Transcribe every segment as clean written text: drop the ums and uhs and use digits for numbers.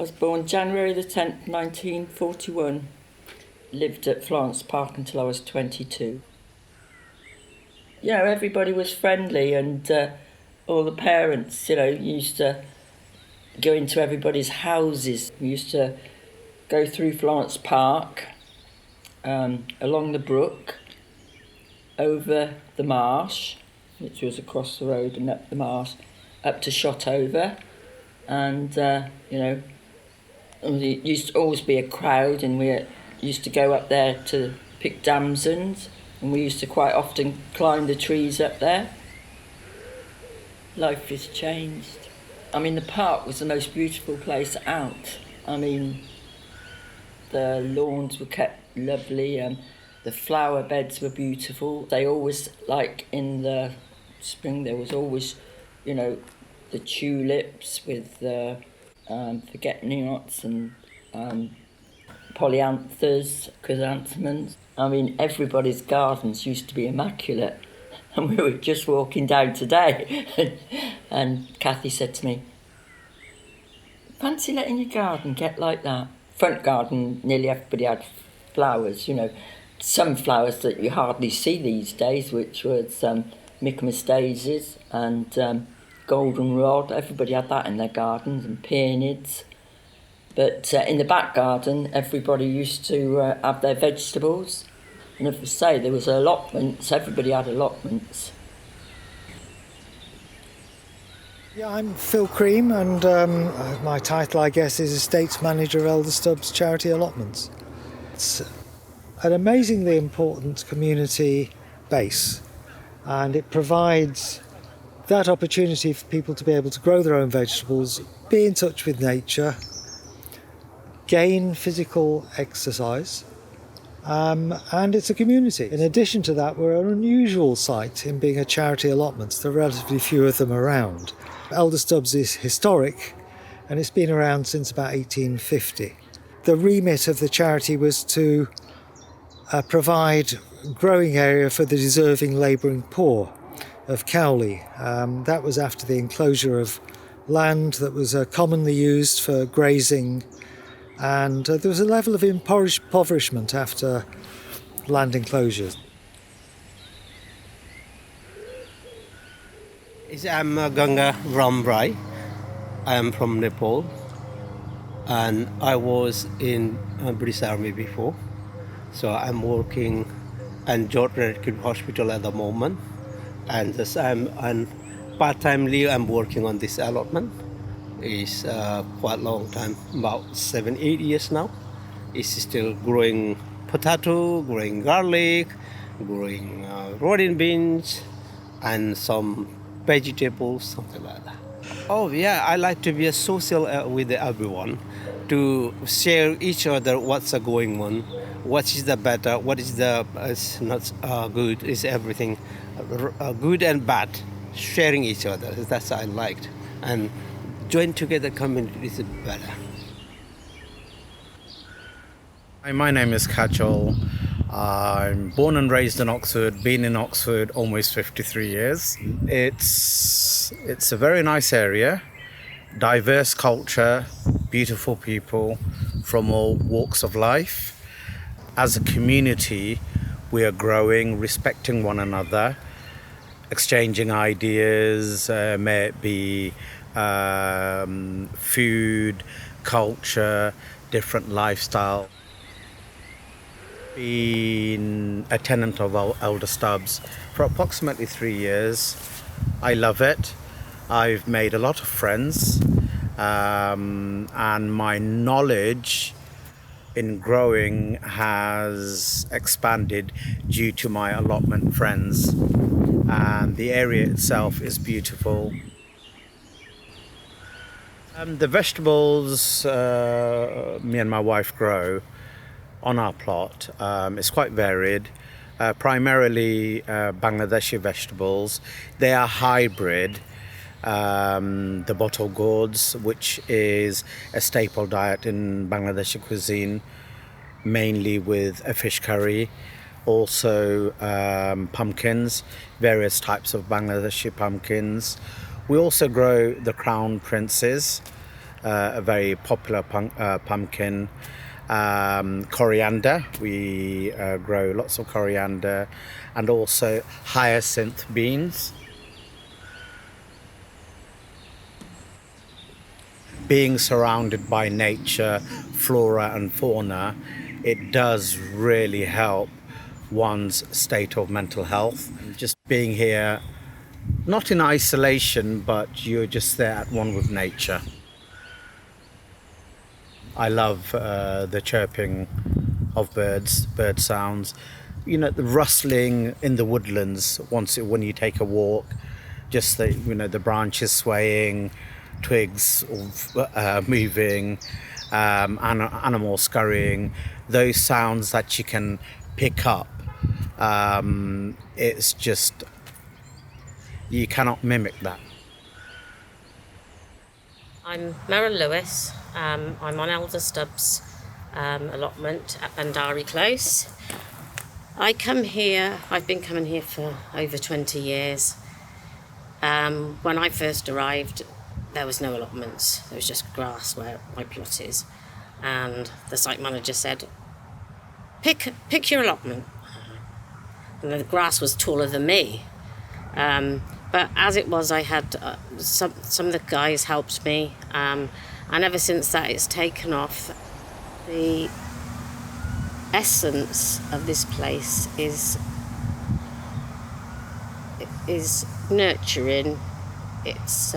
I was born January the 10th, 1941. Lived at Florence Park until I was 22. Everybody was friendly, and all the parents, used to go into everybody's houses. We used to go through Florence Park, along the brook, over the marsh, which was across the road, and up the marsh, up to Shotover. And, there used to always be a crowd, and we used to go up there to pick damsons, and we used to quite often climb the trees up there. Life has changed. The park was the most beautiful place out. The lawns were kept lovely, and the flower beds were beautiful. They always, like in the spring, there was always, the tulips with the forget-me-nots and polyanthus, chrysanthemums. Everybody's gardens used to be immaculate. And we were just walking down today, and Kathy said to me, fancy letting your garden get like that? Front garden, nearly everybody had flowers, some flowers that you hardly see these days, which was Michaelmas daisies and goldenrod. Everybody had that in their gardens, and peonies. But in the back garden, everybody used to have their vegetables. And as I say, there was allotments. Everybody had allotments. Yeah, I'm Phil Cream, and my title, I guess, is Estates Manager of Elder Stubbs Charity Allotments. It's an amazingly important community base, and it provides that opportunity for people to be able to grow their own vegetables, be in touch with nature, gain physical exercise, and it's a community. In addition to that, we're an unusual site in being a charity allotment. There are relatively few of them around. Elder Stubbs is historic, and it's been around since about 1850. The remit of the charity was to provide growing area for the deserving labouring poor of Cowley. That was after the enclosure of land that was commonly used for grazing, and there was a level of impoverishment after land enclosures. I'm Ganga Rambrai. I am from Nepal, and I was in British Army before. So I'm working in George Redcliffe Hospital at the moment, and I'm on part-time leave. I'm working on this allotment. It's quite a long time, about 7-8 years now. It's still growing potato, growing garlic, growing rotten beans, and some vegetables, something like that. Oh yeah, I like to be a social with everyone, to share each other what's going on, what is the better, what is the not good, is everything good and bad, sharing each other. That's what I liked, and join together community is better. Hi, my name is Kajol. I'm born and raised in Oxford, been in Oxford almost 53 years. It's a very nice area, diverse culture, beautiful people from all walks of life. As a community, we are growing, respecting one another, exchanging ideas, may it be food, culture, different lifestyle. Been a tenant of Elder Stubbs for approximately 3 years. I love it. I've made a lot of friends, and my knowledge in growing has expanded due to my allotment friends, and the area itself is beautiful. The vegetables me and my wife grow on our plot is quite varied, primarily Bangladeshi vegetables. They are hybrid. The bottle gourds, which is a staple diet in Bangladeshi cuisine, mainly with a fish curry. Also pumpkins, various types of Bangladeshi pumpkins. We also grow the crown princes, a very popular pumpkin. Coriander, we grow lots of coriander, and also hyacinth beans. Being surrounded by nature, flora and fauna, it does really help one's state of mental health. Just being here, not in isolation, but you're just there at one with nature. I love the chirping of birds, bird sounds. You know, the rustling in the woodlands when you take a walk, just the branches swaying, twigs moving, animals scurrying, those sounds that you can pick up. It's just, you cannot mimic that. I'm Meryl Lewis. I'm on Elder Stubbs allotment at Bandari Close. I've been coming here for over 20 years. When I first arrived, there was no allotments. There was just grass where my plot is. And the site manager said, pick your allotment. And the grass was taller than me. But as it was, I had some of the guys helped me, and ever since that it's taken off. The essence of this place is nurturing, it's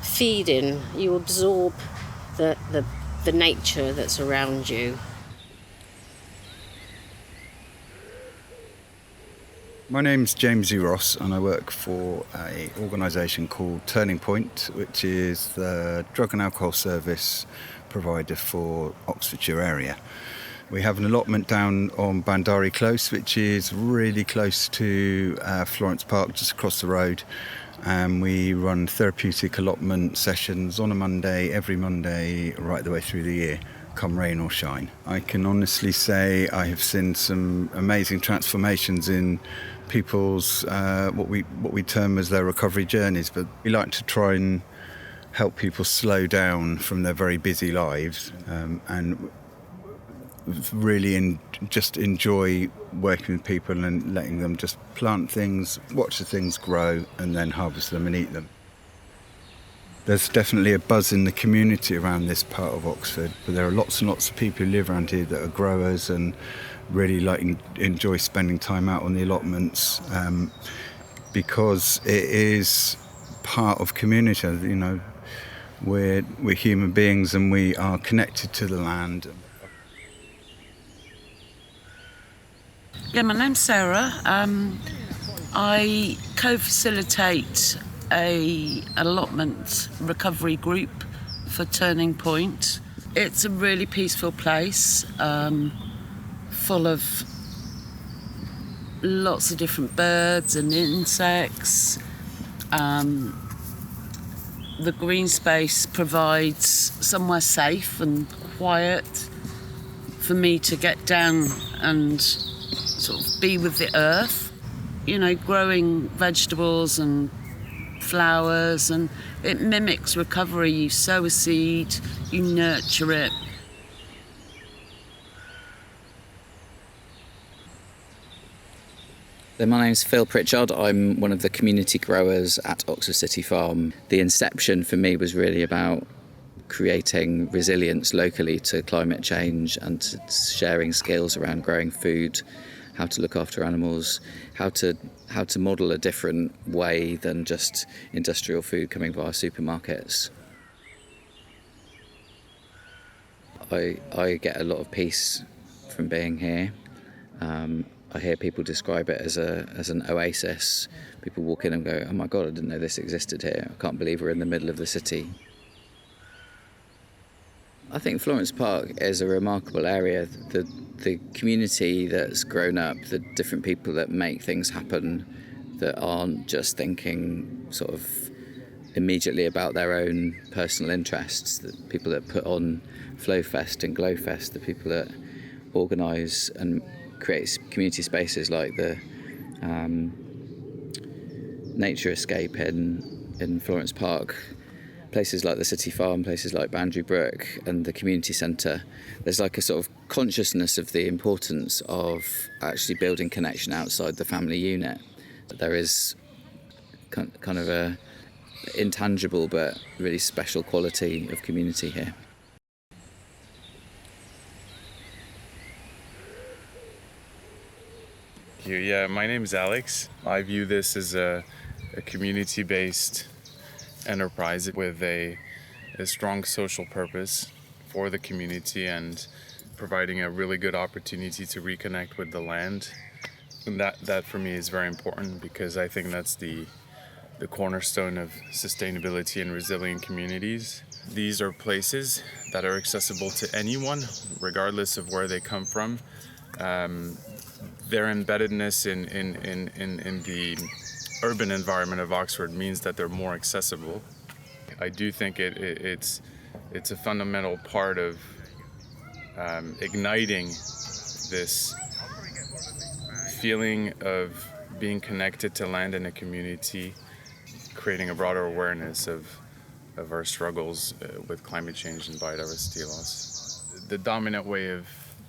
feeding. You absorb the nature that's around you. My name's James Ross and I work for an organisation called Turning Point, which is the drug and alcohol service provider for Oxfordshire area. We have an allotment down on Bandari Close, which is really close to Florence Park, just across the road. And we run therapeutic allotment sessions on a Monday, every Monday, right the way through the year, come rain or shine. I can honestly say I have seen some amazing transformations in people's what we term as their recovery journeys, but we like to try and help people slow down from their very busy lives and really just enjoy working with people and letting them just plant things, watch the things grow, and then harvest them and eat them. There's definitely a buzz in the community around this part of Oxford, but there are lots and lots of people who live around here that are growers and really enjoy spending time out on the allotments because it is part of community. You know, we're human beings and we are connected to the land. Yeah, my name's Sarah. I co-facilitate an allotment recovery group for Turning Point. It's a really peaceful place, full of lots of different birds and insects. The green space provides somewhere safe and quiet for me to get down and sort of be with the earth, you know, growing vegetables and flowers, and it mimics recovery. You sow a seed, you nurture it. My name's Phil Pritchard. I'm one of the community growers at Oxford City Farm. The inception for me was really about creating resilience locally to climate change and to sharing skills around growing food, how to look after animals, how to model a different way than just industrial food coming via supermarkets. I get a lot of peace from being here. I hear people describe it as an oasis. People walk in and go, "Oh my God, I didn't know this existed here. I can't believe we're in the middle of the city." I think Florence Park is a remarkable area. The community that's grown up, the different people that make things happen, that aren't just thinking sort of immediately about their own personal interests, the people that put on Flowfest and Glowfest, the people that organise and create community spaces like the Nature Escape in Florence Park, places like the City Farm, places like Boundary Brook and the community centre, there's like a sort of consciousness of the importance of actually building connection outside the family unit. There is kind of a intangible but really special quality of community here. Yeah, my name is Alex. I view this as a community-based enterprise with a strong social purpose for the community and providing a really good opportunity to reconnect with the land. And that for me is very important because I think that's the cornerstone of sustainability and resilient communities. These are places that are accessible to anyone, regardless of where they come from. Their embeddedness in the urban environment of Oxford means that they're more accessible. I do think it's a fundamental part of igniting this feeling of being connected to land and a community, creating a broader awareness of our struggles with climate change and biodiversity loss. The dominant way of,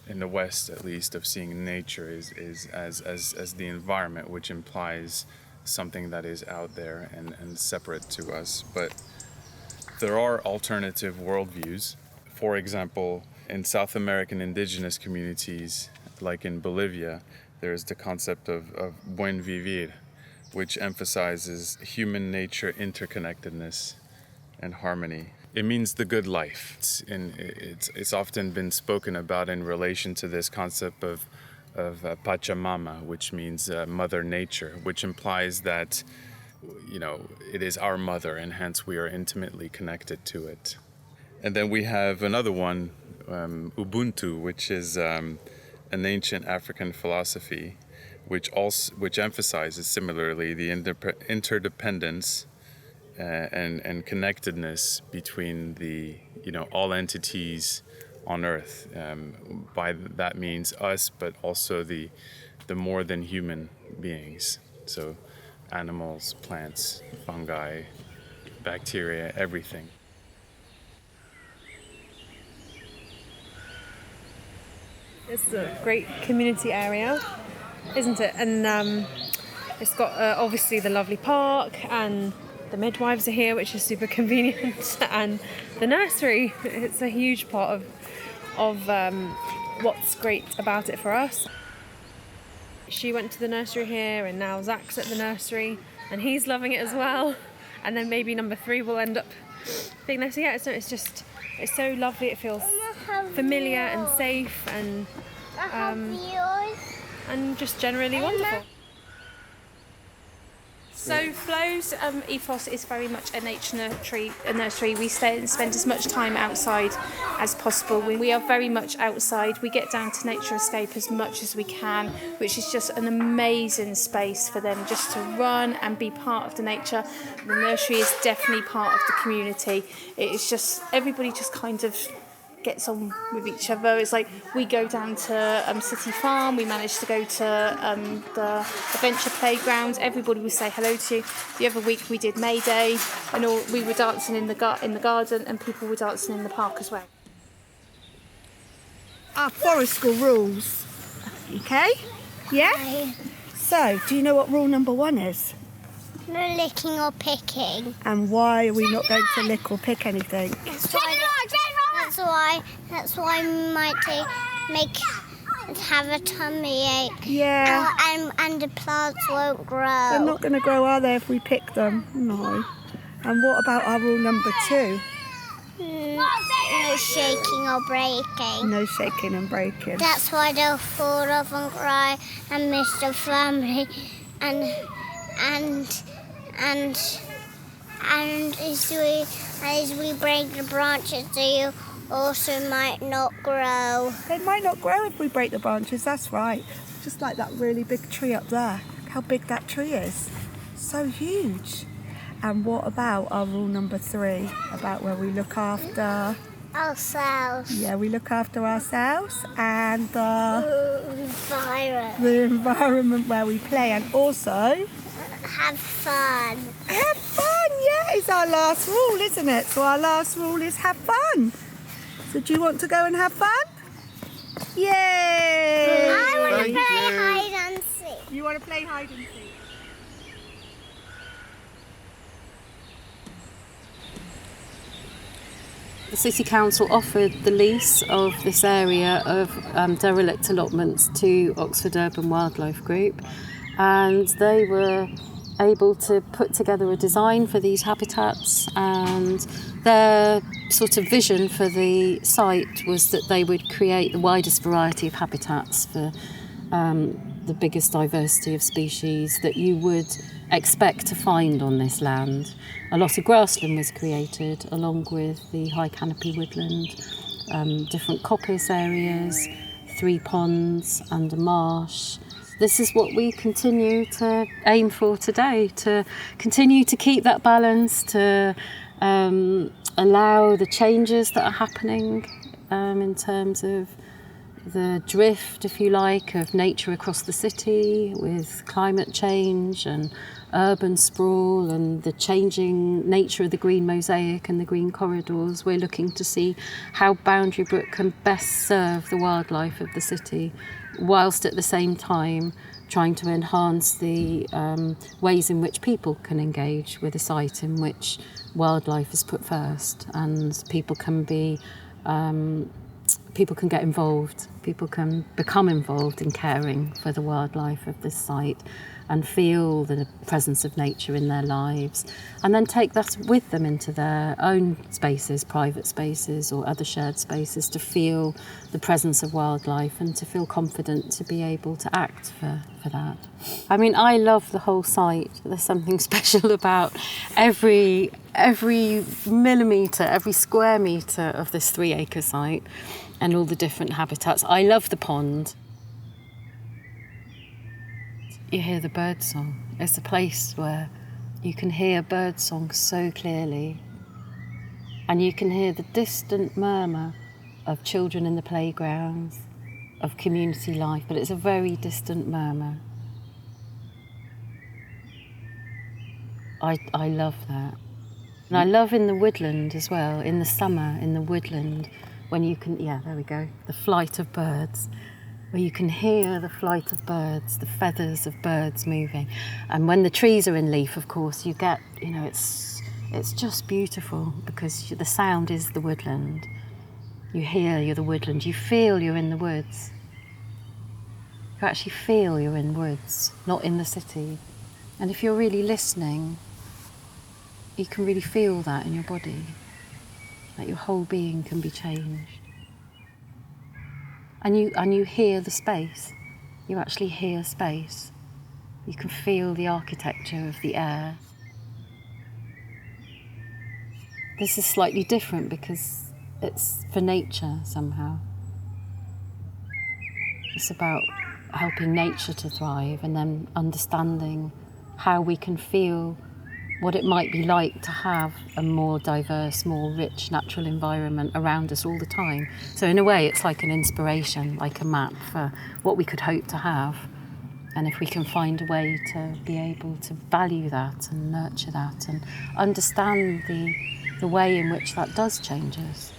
in the West at least, of seeing nature is as the environment, which implies something that is out there and separate to us. But there are alternative worldviews. For example, in South American indigenous communities, like in Bolivia, there's the concept of buen vivir, which emphasizes human-nature interconnectedness and harmony. It means the good life. It's often been spoken about in relation to this concept of Pachamama, which means Mother Nature, which implies that, it is our mother, and hence we are intimately connected to it. And then we have another one, Ubuntu, which is an ancient African philosophy, which emphasizes similarly the interdependence and connectedness between the all entities on Earth. By that means us, but also the more than human beings. So animals, plants, fungi, bacteria, everything. It's a great community area, isn't it? And it's got obviously the lovely park, and the midwives are here, which is super convenient, and the nursery. It's a huge part of what's great about it for us. She went to the nursery here, and now Zach's at the nursery, and he's loving it as well. And then maybe number 3 will end up being there. So yeah, it's so lovely. It feels familiar and safe, and just generally wonderful. So Flo's ethos is very much a nature nursery. We stay and spend as much time outside as possible. We are very much outside. We get down to nature escape as much as we can, which is just an amazing space for them just to run and be part of the nature. The nursery is definitely part of the community. It is just, everybody just kind of gets on with each other. It's like we go down to City Farm, we managed to go to the adventure playgrounds. Everybody would say hello to you. The other week we did May Day, and we were dancing in the garden, and people were dancing in the park as well. Our forest school rules. Okay? Yeah? Okay. So, do you know what rule number 1 is? No licking or picking. And why are we not going to lick or pick anything? That's why we might have a tummy ache. Yeah. And the plants won't grow. They're not going to grow, are they, if we pick them? No. And what about our rule number 2? No shaking or breaking. No shaking and breaking. That's why they'll fall off and cry and miss the family. And as we break the branches, they also might not grow. They might not grow if we break the branches, that's right. Just like that really big tree up there. Look how big that tree is. So huge. And what about our rule number 3? About where we look after ourselves. Yeah, we look after ourselves and the environment where we play, and also have fun. Have fun, yeah, our last rule, isn't it? So our last rule is have fun. So do you want to go and have fun? Yay! I want to play hide and seek. You want to play hide and seek? The City Council offered the lease of this area of derelict allotments to Oxford Urban Wildlife Group, and they were able to put together a design for these habitats, and their sort of vision for the site was that they would create the widest variety of habitats for the biggest diversity of species that you would expect to find on this land. A lot of grassland was created along with the high canopy woodland, different coppice areas, 3 ponds and a marsh. This is what we continue to aim for today, to continue to keep that balance, to allow the changes that are happening in terms of the drift, if you like, of nature across the city with climate change and urban sprawl and the changing nature of the green mosaic and the green corridors. We're looking to see how Boundary Brook can best serve the wildlife of the city, whilst at the same time trying to enhance the ways in which people can engage with a site in which wildlife is put first, and people can get involved, people can become involved in caring for the wildlife of this site and feel the presence of nature in their lives, and then take that with them into their own spaces, private spaces or other shared spaces, to feel the presence of wildlife and to feel confident to be able to act for that. I mean, I love the whole site. There's something special about every millimetre, every square metre of this 3-acre site and all the different habitats. I love the pond. You hear the birdsong. It's a place where you can hear birdsong so clearly, and you can hear the distant murmur of children in the playgrounds, of community life, but it's a very distant murmur. I love that. And I love in the woodland as well, in the summer, in the woodland, when you can, there we go, the flight of birds, where you can hear the flight of birds, the feathers of birds moving. And when the trees are in leaf, of course, you get, it's just beautiful, because the sound is the woodland. You hear you're the woodland, you feel you're in the woods. You actually feel you're in woods, not in the city. And if you're really listening, you can really feel that in your body, that your whole being can be changed. And you hear the space. You actually hear space. You can feel the architecture of the air. This is slightly different because it's for nature somehow. It's about helping nature to thrive and then understanding how we can feel what it might be like to have a more diverse, more rich natural environment around us all the time. So in a way, it's like an inspiration, like a map for what we could hope to have. And if we can find a way to be able to value that and nurture that and understand the way in which that does change us.